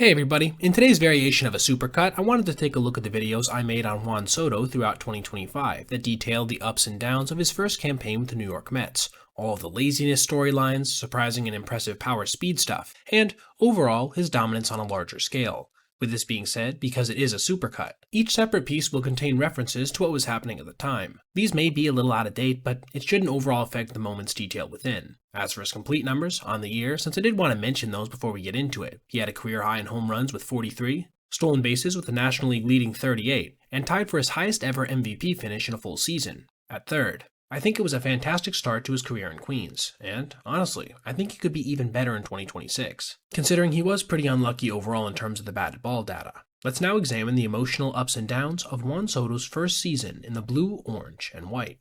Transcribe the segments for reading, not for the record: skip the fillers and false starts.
Hey everybody, in today's variation of a supercut, I wanted to take a look at the videos I made on Juan Soto throughout 2025 that detailed the ups and downs of his first campaign with the New York Mets, all of the laziness storylines, surprising and impressive power speed stuff, and overall his dominance on a larger scale. With this being said, because it is a supercut, each separate piece will contain references to what was happening at the time. These may be a little out of date, but it shouldn't overall affect the moment's detail within. As for his complete numbers on the year, since I did want to mention those before we get into it, he had a career high in home runs with 43, stolen bases with a National League leading 38, and tied for his highest ever MVP finish in a full season, at third. I think it was a fantastic start to his career in Queens, and honestly, I think he could be even better in 2026, considering he was pretty unlucky overall in terms of the batted ball data. Let's now examine the emotional ups and downs of Juan Soto's first season in the blue, orange, and white.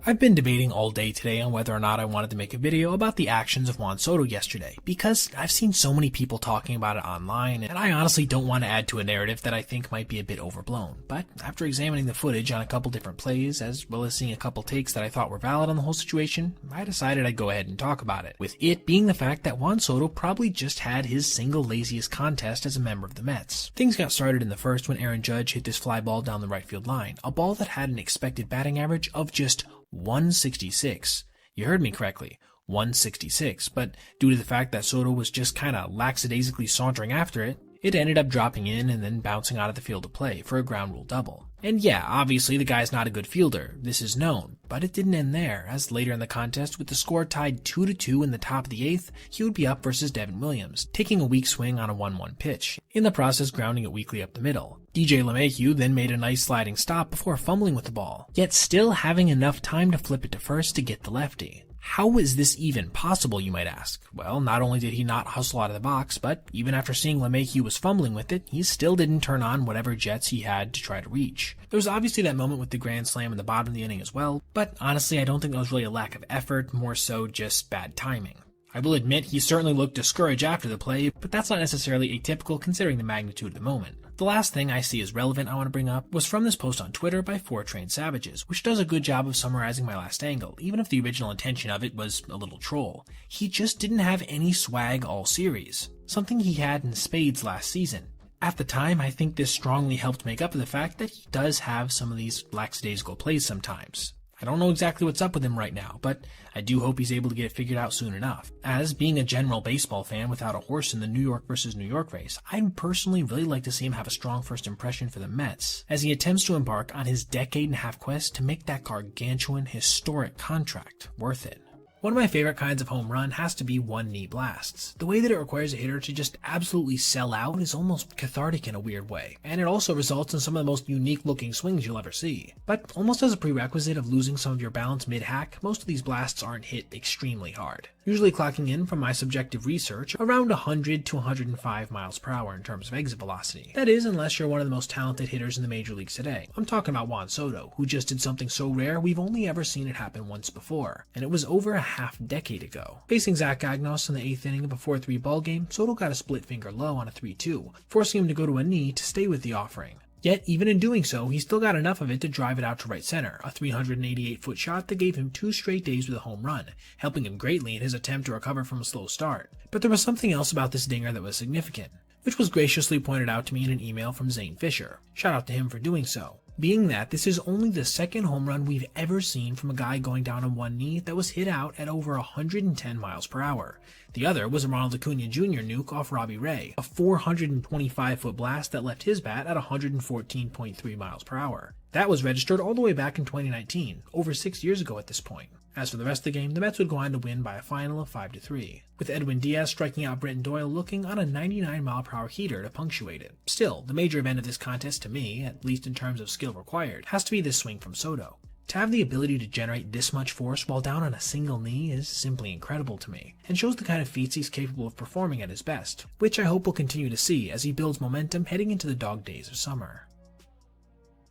I've been debating all day today on whether or not I wanted to make a video about the actions of Juan Soto yesterday, because I've seen so many people talking about it online, and I honestly don't want to add to a narrative that I think might be a bit overblown. But after examining the footage on a couple different plays, as well as seeing a couple takes that I thought were valid on the whole situation, I decided I'd go ahead and talk about it, with it being the fact that Juan Soto probably just had his single laziest contest as a member of the Mets. Things got started in the first when Aaron Judge hit this fly ball down the right field line, a ball that had an expected batting average of just 166. You heard me correctly, 166, but due to the fact that Soto was just kinda lackadaisically sauntering after it, it ended up dropping in and then bouncing out of the field of play for a ground rule double. And yeah, obviously the guy's not a good fielder, this is known, but it didn't end there, as later in the contest, with the score tied 2-2 in the top of the 8th, he would be up versus Devin Williams, taking a weak swing on a 1-1 pitch, in the process grounding it weakly up the middle. DJ LeMahieu then made a nice sliding stop before fumbling with the ball, yet still having enough time to flip it to first to get the lefty. How is this even possible, you might ask? Well, not only did he not hustle out of the box, but even after seeing LeMahieu was fumbling with it, he still didn't turn on whatever jets he had to try to reach. There was obviously that moment with the grand slam in the bottom of the inning as well, but honestly I don't think that was really a lack of effort, more so just bad timing. I will admit he certainly looked discouraged after the play, but that's not necessarily atypical considering the magnitude of the moment. The last thing I see as relevant I want to bring up was from this post on Twitter by 4 Trained Savages, which does a good job of summarizing my last angle, even if the original intention of it was a little troll. He just didn't have any swag all series, something he had in spades last season. At the time, I think this strongly helped make up for the fact that he does have some of these lackadaisical plays sometimes. I don't know exactly what's up with him right now, but I do hope he's able to get it figured out soon enough. As being a general baseball fan without a horse in the New York versus New York race, I'd personally really like to see him have a strong first impression for the Mets, as he attempts to embark on his decade-and-a-half quest to make that gargantuan, historic contract worth it. One of my favorite kinds of home run has to be one-knee blasts. The way that it requires a hitter to just absolutely sell out is almost cathartic in a weird way, and it also results in some of the most unique-looking swings you'll ever see. But almost as a prerequisite of losing some of your balance mid-hack, most of these blasts aren't hit extremely hard, usually clocking in, from my subjective research, around 100 to 105 miles per hour in terms of exit velocity. That is, unless you're one of the most talented hitters in the major leagues today. I'm talking about Juan Soto, who just did something so rare we've only ever seen it happen once before, and it was over a half-decade ago. Facing Zach Agnos in the 8th inning of a 4-3 ballgame, Soto got a split finger low on a 3-2, forcing him to go to a knee to stay with the offering. Yet, even in doing so, he still got enough of it to drive it out to right center, a 388-foot shot that gave him 2 straight days with a home run, helping him greatly in his attempt to recover from a slow start. But there was something else about this dinger that was significant, which was graciously pointed out to me in an email from Zane Fisher. Shout out to him for doing so. Being that this is only the second home run we've ever seen from a guy going down on one knee that was hit out at over 110 miles per hour. The other was a Ronald Acuna Jr. nuke off Robbie Ray, a 425-foot blast that left his bat at 114.3 miles per hour. That was registered all the way back in 2019, over 6 years ago at this point. As for the rest of the game, the Mets would go on to win by a final of 5-3, with Edwin Diaz striking out Brenton Doyle looking on a 99-mile-per-hour heater to punctuate it. Still, the major event of this contest to me, at least in terms of skill required, has to be this swing from Soto. To have the ability to generate this much force while down on a single knee is simply incredible to me, and shows the kind of feats he's capable of performing at his best, which I hope we'll continue to see as he builds momentum heading into the dog days of summer.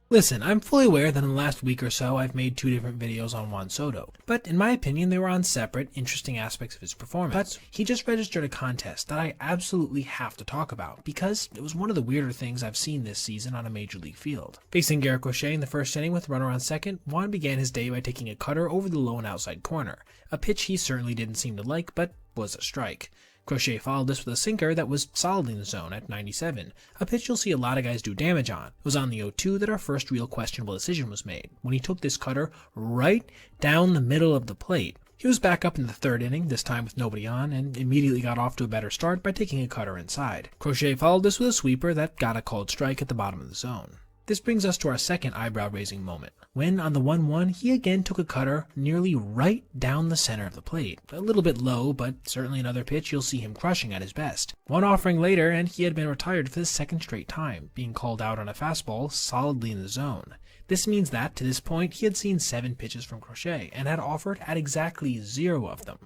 Listen, I'm fully aware that in the last week or so I've made 2 different videos on Juan Soto, but in my opinion they were on separate, interesting aspects of his performance. But he just registered a contest that I absolutely have to talk about, because it was one of the weirder things I've seen this season on a major league field. Facing Garrett Crochet in the first inning with a runner on second, Juan began his day by taking a cutter over the low and outside corner, a pitch he certainly didn't seem to like, but was a strike. Crochet followed this with a sinker that was solidly in the zone at 97, a pitch you'll see a lot of guys do damage on. It was on the 0-2 that our first real questionable decision was made, when he took this cutter right down the middle of the plate. He was back up in the third inning, this time with nobody on, and immediately got off to a better start by taking a cutter inside. Crochet followed this with a sweeper that got a called strike at the bottom of the zone. This brings us to our second eyebrow-raising moment, when on the 1-1 he again took a cutter nearly right down the center of the plate. A little bit low, but certainly another pitch you'll see him crushing at his best. One offering later and he had been retired for the second straight time, being called out on a fastball solidly in the zone. This means that, to this point, he had seen 7 pitches from Crochet and had offered at exactly 0 of them.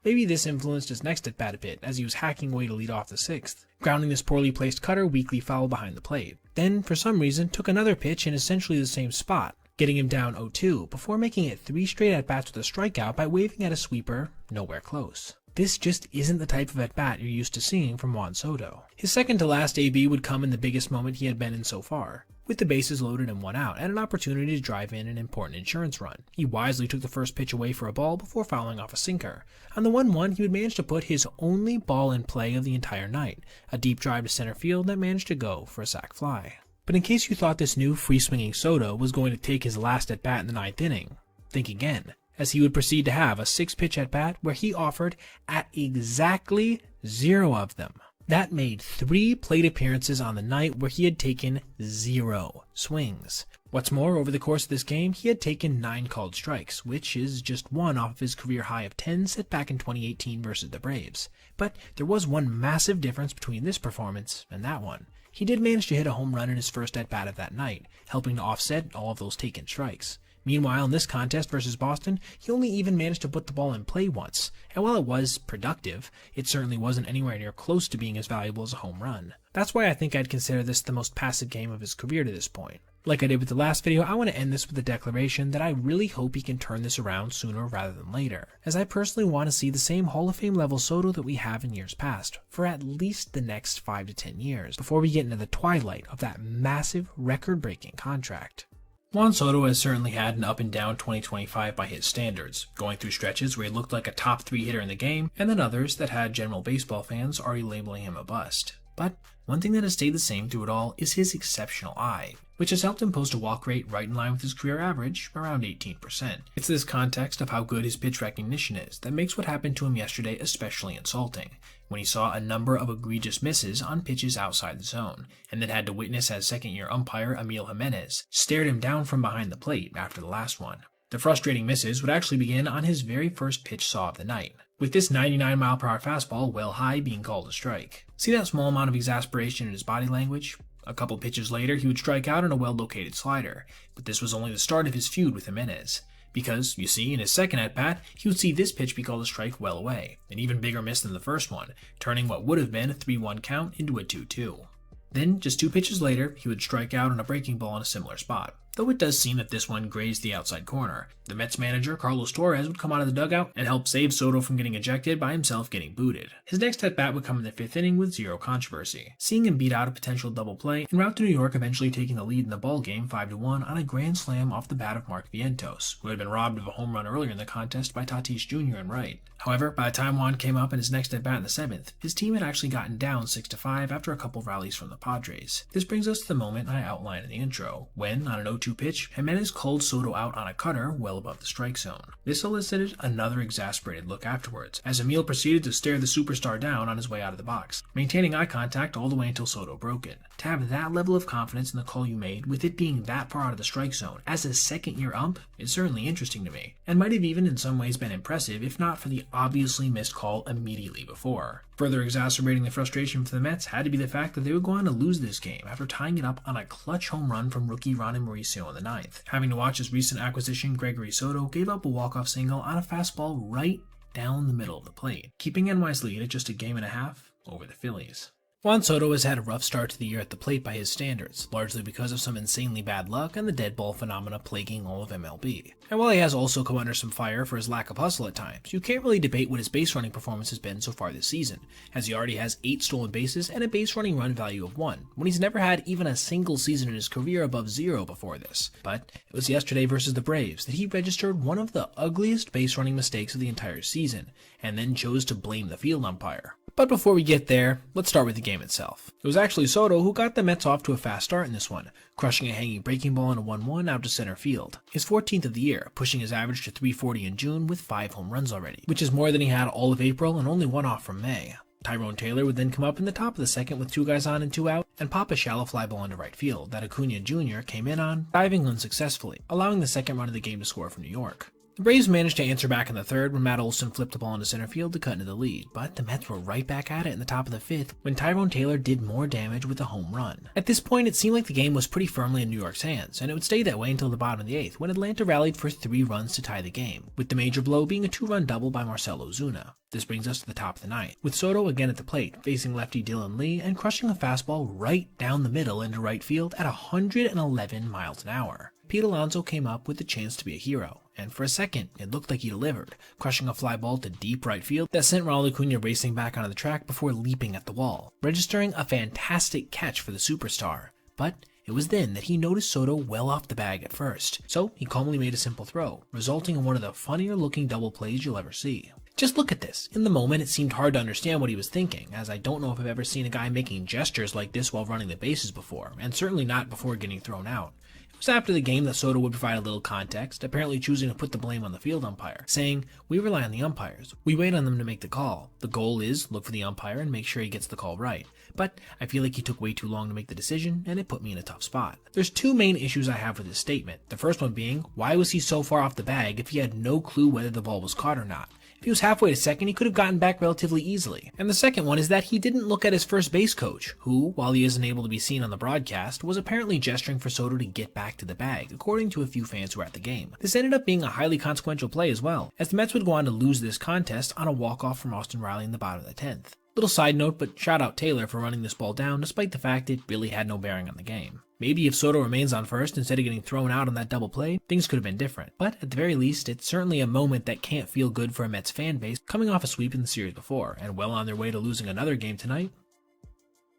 Maybe this influenced his next at-bat a bit, as he was hacking away to lead off the 6th, grounding this poorly placed cutter weakly foul behind the plate. Then, for some reason, took another pitch in essentially the same spot, getting him down 0-2, before making it 3 straight at-bats with a strikeout by waving at a sweeper nowhere close. This just isn't the type of at-bat you're used to seeing from Juan Soto. His second to last AB would come in the biggest moment he had been in so far, with the bases loaded and 1 out, and an opportunity to drive in an important insurance run. He wisely took the first pitch away for a ball before fouling off a sinker. On the 1-1, he would manage to put his only ball in play of the entire night, a deep drive to center field that managed to go for a sac fly. But in case you thought this new free-swinging Soto was going to take his last at-bat in the 9th inning, think again, as he would proceed to have a 6-pitch at-bat where he offered at exactly 0 of them. That made 3 plate appearances on the night where he had taken 0 swings. What's more, over the course of this game, he had taken 9 called strikes, which is just 1 off of his career high of 10 set back in 2018 versus the Braves. But there was one massive difference between this performance and that one. He did manage to hit a home run in his first at-bat of that night, helping to offset all of those taken strikes. Meanwhile, in this contest versus Boston, he only even managed to put the ball in play once, and while it was productive, it certainly wasn't anywhere near close to being as valuable as a home run. That's why I think I'd consider this the most passive game of his career to this point. Like I did with the last video, I want to end this with a declaration that I really hope he can turn this around sooner rather than later, as I personally want to see the same Hall of Fame level Soto that we have in years past, for at least the next 5 to 10 years, before we get into the twilight of that massive record-breaking contract. Juan Soto has certainly had an up and down 2025 by his standards, going through stretches where he looked like a top 3 hitter in the game, and then others that had general baseball fans already labeling him a bust. But one thing that has stayed the same through it all is his exceptional eye, which has helped him post a walk rate right in line with his career average, around 18%. It's this context of how good his pitch recognition is that makes what happened to him yesterday especially insulting, when he saw a number of egregious misses on pitches outside the zone, and then had to witness as second-year umpire Emil Jimenez stared him down from behind the plate after the last one. The frustrating misses would actually begin on his very first pitch saw of the night, with this 99-mile-per-hour fastball well high being called a strike. See that small amount of exasperation in his body language? A couple pitches later, he would strike out on a well-located slider, but this was only the start of his feud with Jimenez. Because, you see, in his second at-bat, he would see this pitch be called a strike well away, an even bigger miss than the first one, turning what would have been a 3-1 count into a 2-2. Then, just 2 pitches later, he would strike out on a breaking ball in a similar spot, though it does seem that this one grazed the outside corner. The Mets manager, Carlos Torres, would come out of the dugout and help save Soto from getting ejected by himself getting booted. His next at-bat would come in the 5th inning with 0 controversy, seeing him beat out a potential double play en route to New York, eventually taking the lead in the ballgame 5-1 on a grand slam off the bat of Mark Vientos, who had been robbed of a home run earlier in the contest by Tatis Jr. in right. However, by the time Juan came up in his next at-bat in the 7th, his team had actually gotten down 6-5 after a couple rallies from the Padres. This brings us to the moment I outlined in the intro, when, on an 0-2 pitch, Jimenez called Soto out on a cutter well above the strike zone. This elicited another exasperated look afterwards, as Emil proceeded to stare the superstar down on his way out of the box, maintaining eye contact all the way until Soto broke it. To have that level of confidence in the call you made, with it being that far out of the strike zone, as a second-year ump, is certainly interesting to me, and might have even in some ways been impressive if not for the obviously missed call immediately before. Further exacerbating the frustration for the Mets had to be the fact that they would go on to lose this game after tying it up on a clutch home run from rookie Ronnie Mauricio in the 9th. Having to watch his recent acquisition Gregory Soto gave up a walk-off single on a fastball right down the middle of the plate, keeping NY's lead at just a game and a half over the Phillies. Juan Soto has had a rough start to the year at the plate by his standards, largely because of some insanely bad luck and the dead ball phenomena plaguing all of MLB. And while he has also come under some fire for his lack of hustle at times, you can't really debate what his base running performance has been so far this season, as he already has 8 stolen bases and a base running run value of 1, when he's never had even a single season in his career above 0 before this. But it was yesterday versus the Braves that he registered one of the ugliest base running mistakes of the entire season, and then chose to blame the field umpire. But before we get there, let's start with the game itself. It was actually Soto who got the Mets off to a fast start in this one, crushing a hanging breaking ball in a 1-1 out to center field. His 14th of the year, pushing his average to .340 in June with 5 home runs already, which is more than he had all of April and only one off from May. Tyrone Taylor would then come up in the top of the second with 2 guys on and 2 out, and pop a shallow fly ball into right field that Acuna Jr. came in on, diving unsuccessfully, allowing the second run of the game to score for New York. The Braves managed to answer back in the third when Matt Olson flipped the ball into center field to cut into the lead, but the Mets were right back at it in the top of the 5th when Tyrone Taylor did more damage with a home run. At this point, it seemed like the game was pretty firmly in New York's hands, and it would stay that way until the bottom of the 8th when Atlanta rallied for 3 runs to tie the game, with the major blow being a 2-run double by Marcell Ozuna. This brings us to the top of the 9th, with Soto again at the plate, facing lefty Dylan Lee and crushing a fastball right down the middle into right field at 111 miles an hour. Pete Alonso came up with the chance to be a hero, and for a second, it looked like he delivered, crushing a fly ball to deep right field that sent Ronald Acuna racing back onto the track before leaping at the wall, registering a fantastic catch for the superstar. But it was then that he noticed Soto well off the bag at first, so he calmly made a simple throw, resulting in one of the funnier looking double plays you'll ever see. Just look at this. In the moment, it seemed hard to understand what he was thinking, as I don't know if I've ever seen a guy making gestures like this while running the bases before, and certainly not before getting thrown out. It was after the game that Soto would provide a little context, apparently choosing to put the blame on the field umpire, saying, "We rely on the umpires. We wait on them to make the call. The goal is look for the umpire and make sure he gets the call right. But I feel like he took way too long to make the decision, and it put me in a tough spot." There's 2 main issues I have with this statement. The first one being, why was he so far off the bag if he had no clue whether the ball was caught or not? If he was halfway to second, he could have gotten back relatively easily. And the second one is that he didn't look at his first base coach, who, while he isn't able to be seen on the broadcast, was apparently gesturing for Soto to get back to the bag, according to a few fans who were at the game. This ended up being a highly consequential play as well, as the Mets would go on to lose this contest on a walk-off from Austin Riley in the bottom of the 10th. Little side note, but shout out Taylor for running this ball down despite the fact it really had no bearing on the game. Maybe if Soto remains on first instead of getting thrown out on that double play, things could have been different. But at the very least, it's certainly a moment that can't feel good for a Mets fan base coming off a sweep in the series before, and well on their way to losing another game tonight.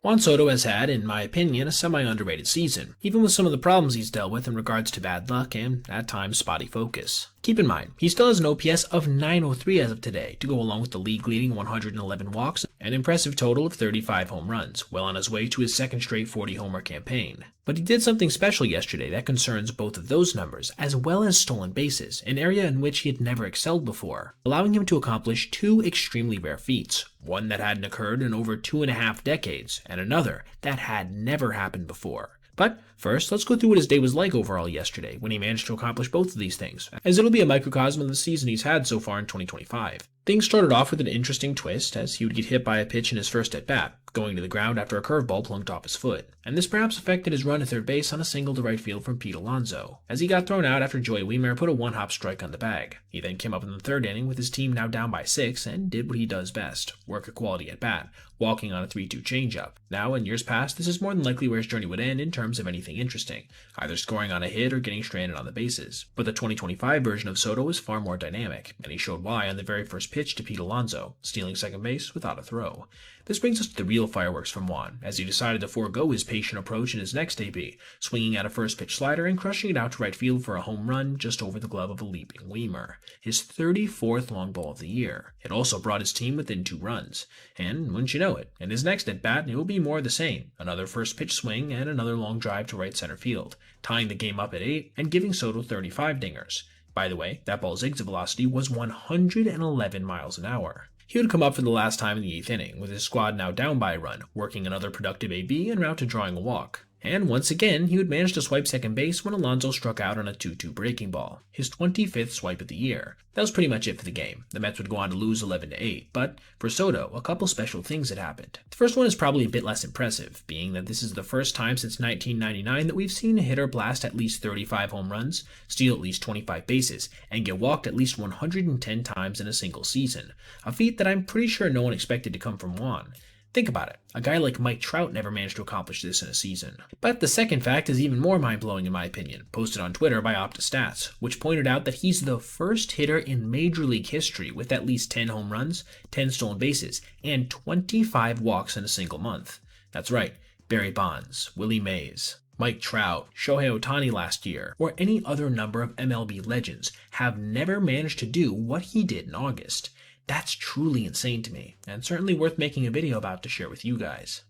Juan Soto has had, in my opinion, a semi-underrated season, even with some of the problems he's dealt with in regards to bad luck and, at times, spotty focus. Keep in mind, he still has an OPS of .903 as of today, to go along with the league-leading 111 walks and an impressive total of 35 home runs, well on his way to his second straight 40-homer campaign. But he did something special yesterday that concerns both of those numbers, as well as stolen bases, an area in which he had never excelled before, allowing him to accomplish 2 extremely rare feats, one that hadn't occurred in over 2.5 decades, and another that had never happened before. But first, let's go through what his day was like overall yesterday when he managed to accomplish both of these things, as it'll be a microcosm of the season he's had so far in 2025. Things started off with an interesting twist, as he would get hit by a pitch in his first at-bat, going to the ground after a curveball plunked off his foot, and this perhaps affected his run to third base on a single to right field from Pete Alonso, as he got thrown out after Joey Wiemer put a 1-hop strike on the bag. He then came up in the 3rd inning with his team now down by 6 and did what he does best, work a quality at-bat, walking on a 3-2 changeup. Now, in years past, this is more than likely where his journey would end in terms of anything interesting, either scoring on a hit or getting stranded on the bases. But the 2025 version of Soto is far more dynamic, and he showed why on the very first pitch to Pete Alonso, stealing second base without a throw. This brings us to the real fireworks from Juan, as he decided to forego his patient approach in his next AB, swinging at a first pitch slider and crushing it out to right field for a home run just over the glove of a leaping Wiemer, his 34th long ball of the year. It also brought his team within 2 runs, and wouldn't you know it, in his next at-bat it will be more of the same, another first pitch swing and another long drive to right center field, tying the game up at 8 and giving Soto 35 dingers. By the way, that ball's exit velocity was 111 miles an hour. He would come up for the last time in the 8th inning, with his squad now down by a run, working another productive AB en route to drawing a walk. And once again, he would manage to swipe second base when Alonso struck out on a 2-2 breaking ball, his 25th swipe of the year. That was pretty much it for the game. The Mets would go on to lose 11-8, but for Soto, a couple special things had happened. The first one is probably a bit less impressive, being that this is the first time since 1999 that we've seen a hitter blast at least 35 home runs, steal at least 25 bases, and get walked at least 110 times in a single season, a feat that I'm pretty sure no one expected to come from Juan. Think about it, a guy like Mike Trout never managed to accomplish this in a season. But the second fact is even more mind-blowing in my opinion, posted on Twitter by OptaStats, which pointed out that he's the first hitter in Major League history with at least 10 home runs, 10 stolen bases, and 25 walks in a single month. That's right, Barry Bonds, Willie Mays, Mike Trout, Shohei Ohtani last year, or any other number of MLB legends have never managed to do what he did in August. That's truly insane to me, and certainly worth making a video about to share with you guys.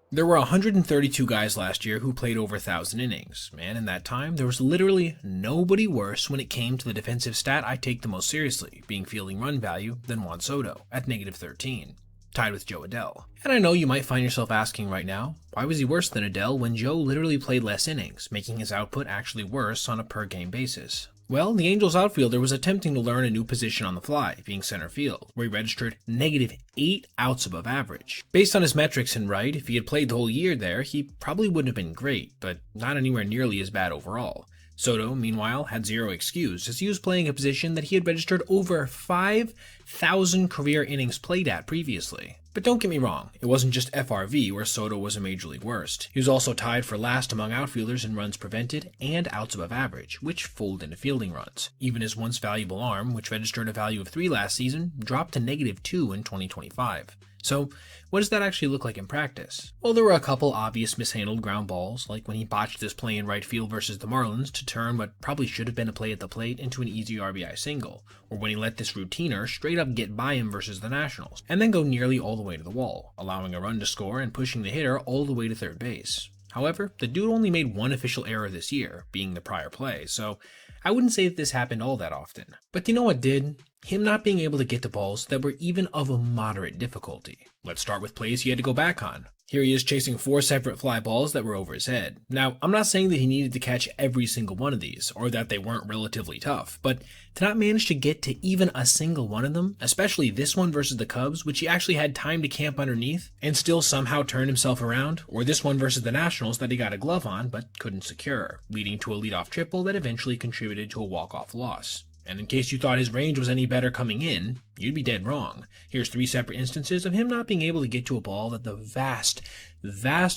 There were 132 guys last year who played over 1,000 innings, and in that time, there was literally nobody worse when it came to the defensive stat I take the most seriously, being fielding run value, than Juan Soto, at -13, tied with Joe Adell. And I know you might find yourself asking right now, why was he worse than Adell when Joe literally played less innings, making his output actually worse on a per-game basis? Well, the Angels outfielder was attempting to learn a new position on the fly, being center field, where he registered -8 outs above average. Based on his metrics in right, if he had played the whole year there, he probably wouldn't have been great, but not anywhere nearly as bad overall. Soto, meanwhile, had zero excuse, as he was playing a position that he had registered over 5,000 career innings played at previously. But don't get me wrong, it wasn't just FRV where Soto was a major league worst. He was also tied for last among outfielders in runs prevented and outs above average, which fold into fielding runs. Even his once valuable arm, which registered a value of 3 last season, dropped to -2 in 2025. So, what does that actually look like in practice? Well, there were a couple obvious mishandled ground balls, like when he botched this play in right field versus the Marlins to turn what probably should have been a play at the plate into an easy RBI single, or when he let this routiner straight up get by him versus the Nationals, and then go nearly all the way to the wall, allowing a run to score and pushing the hitter all the way to third base. However, the dude only made one official error this year, being the prior play, so I wouldn't say that this happened all that often. But you know what did? Him not being able to get to balls that were even of a moderate difficulty. Let's start with plays he had to go back on. Here he is chasing 4 separate fly balls that were over his head. Now, I'm not saying that he needed to catch every single one of these, or that they weren't relatively tough, but to not manage to get to even a single one of them, especially this one versus the Cubs, which he actually had time to camp underneath, and still somehow turn himself around, or this one versus the Nationals that he got a glove on but couldn't secure, leading to a leadoff triple that eventually contributed to a walk-off loss. And in case you thought his range was any better coming in, you'd be dead wrong. Here's 3 separate instances of him not being able to get to a ball that the vast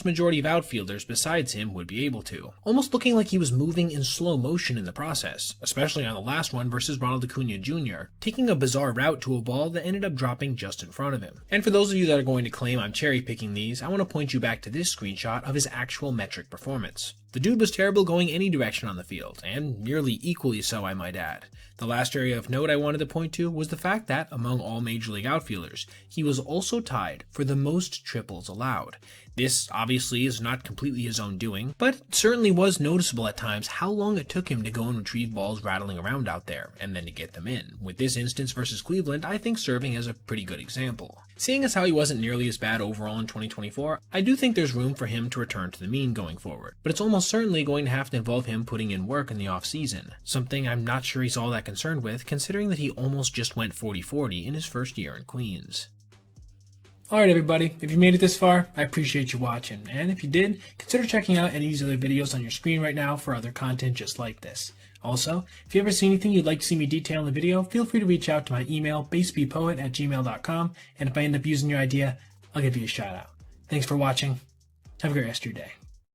majority of outfielders besides him would be able to. Almost looking like he was moving in slow motion in the process, especially on the last one versus Ronald Acuna Jr., taking a bizarre route to a ball that ended up dropping just in front of him. And for those of you that are going to claim I'm cherry-picking these, I want to point you back to this screenshot of his actual metric performance. The dude was terrible going any direction on the field, and nearly equally so, I might add. The last area of note I wanted to point to was the fact that, among all Major League outfielders, he was also tied for the most triples allowed. This obviously is not completely his own doing, but it certainly was noticeable at times how long it took him to go and retrieve balls rattling around out there, and then to get them in, with this instance versus Cleveland I think serving as a pretty good example. Seeing as how he wasn't nearly as bad overall in 2024, I do think there's room for him to return to the mean going forward, but it's almost certainly going to have to involve him putting in work in the offseason, something I'm not sure he's all that concerned with considering that he almost just went 40-40 in his first year in Queens. Alright everybody, if you made it this far, I appreciate you watching, and if you did, consider checking out any of these other videos on your screen right now for other content just like this. Also, if you ever see anything you'd like to see me detail in the video, feel free to reach out to my email, basebpoet@gmail.com, and if I end up using your idea, I'll give you a shout out. Thanks for watching. Have a great rest of your day.